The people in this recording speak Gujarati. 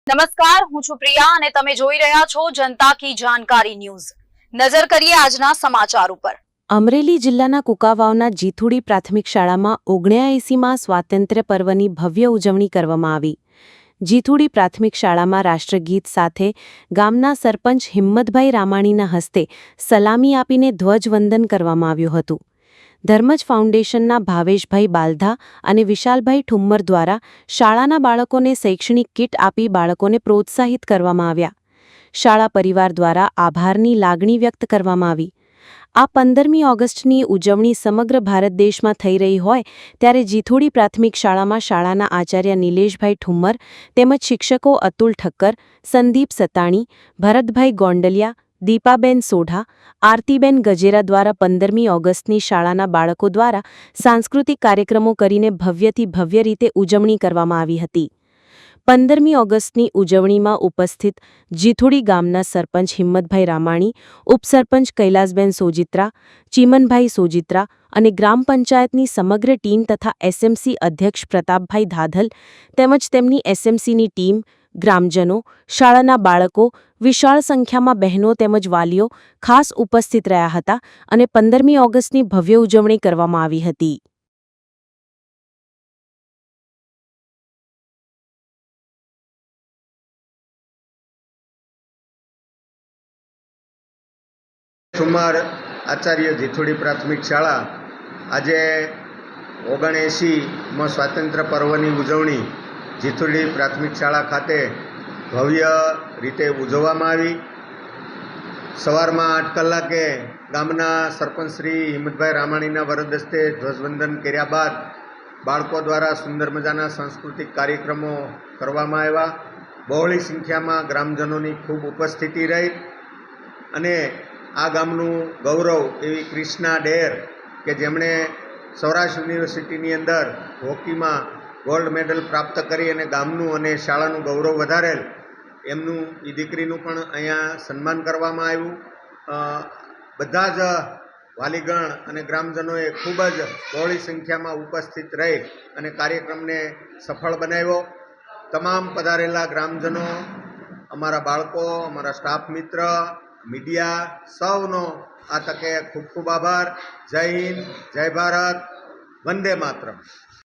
નમસ્કાર, હું છું પ્રિયા અને તમે જોઈ રહ્યા છો જનતા કી જાણકારી ન્યૂઝ। નજર કરીએ આજના સમાચાર ઉપર। અમરેલી જિલ્લાના કુકાવાવના જીથુડી પ્રાથમિક શાળામાં 79માં સ્વાતંત્ર્ય પર્વની ભવ્ય ઉજવણી કરવામાં આવી। જીથુડી પ્રાથમિક શાળામાં રાષ્ટ્રગીત સાથે ગામના સરપંચ હિંમતભાઈ રામાણીના હસ્તે સલામી આપીને ધ્વજવંદન કરવામાં આવ્યું હતું। ધર્મજ ફાઉન્ડેશનના ભાવેશભાઈ બાલધા અને વિશાલભાઈ ઠુમ્મર દ્વારા શાળાના બાળકોને શૈક્ષણિક કીટ આપી બાળકોને પ્રોત્સાહિત કરવામાં આવ્યા। શાળા પરિવાર દ્વારા આભારની લાગણી વ્યક્ત કરવામાં આવી। આ 15મી ઓગસ્ટની ઉજવણી સમગ્ર ભારત દેશમાં થઈ રહી હોય ત્યારે જીથુડી પ્રાથમિક શાળામાં શાળાના આચાર્ય નિલેશભાઈ ઠુમ્મર તેમજ શિક્ષકો અતુલ ઠક્કર, સંદીપ સતાણી, ભરતભાઈ ગોંડલિયા, દીપાબેન સોઢા, આરતીબેન ગજેરા દ્વારા 15મી ઓગસ્ટની શાળાના બાળકો દ્વારા સાંસ્કૃતિક કાર્યક્રમો કરીને ભવ્યથી ભવ્ય રીતે ઉજવણી કરવામાં આવી હતી। 15મી ઓગસ્ટની ઉજવણીમાં ઉપસ્થિત જીથુડી ગામના સરપંચ હિંમતભાઈ રામાણી, ઉપસરપંચ કૈલાસબેન સોજિત્રા, ચીમનભાઈ સોજિત્રા અને ગ્રામ પંચાયતની સમગ્ર ટીમ તથા એસએમસી અધ્યક્ષ પ્રતાપભાઈ ધાધલ તેમજ તેમની એસએમસીની ટીમ, ગ્રામજનો, શાળાના બાળકો, વિશાળ સંખ્યામાં બહેનો તેમજ વાલીઓ ખાસ ઉપસ્થિત રહ્યા હતા અને 15મી ઓગસ્ટની ભવ્ય ઉજવણી કરવામાં આવી હતી। ઠુમ્મર આચાર્ય જીથુડી પ્રાથમિક શાળા આજે 79માં સ્વાતંત્ર્ય પર્વની ઉજવણી જીથુડી પ્રાથમિક શાળા ખાતે ભવ્ય રીતે ઉજવવામાં આવી। સવારમાં 8 કલાકે ગામના સરપંચ શ્રી હિંમતભાઈ રામાણીના વરદ હસ્તે ધ્વજવંદન કર્યા બાદ બાળકો દ્વારા સુંદર મજાના સાંસ્કૃતિક કાર્યક્રમો કરવામાં આવ્યા। બહોળી સંખ્યામાં ગ્રામજનોની ખૂબ ઉપસ્થિતિ રહી અને આ ગામનું ગૌરવ એવી ક્રિષ્ના ડેર કે જેમણે સૌરાષ્ટ્ર યુનિવર્સિટીની અંદર હોકીમાં ગોલ્ડ મેડલ પ્રાપ્ત કરી અને ગામનું અને શાળાનું ગૌરવ વધારેલ એમનું એ દીકરીનું પણ અહીંયા સન્માન કરવામાં આવ્યું। બધા જ વાલીગણ અને ગ્રામજનોએ ખૂબ જ બહોળી સંખ્યામાં ઉપસ્થિત રહી અને કાર્યક્રમને સફળ બનાવ્યો। તમામ પધારેલા ગ્રામજનો, અમારા બાળકો, અમારા સ્ટાફ મિત્ર, મીડિયા સૌનો આ તકે ખૂબ ખૂબ આભાર। જય હિન્દ, જય ભારત, વંદે માતરમ।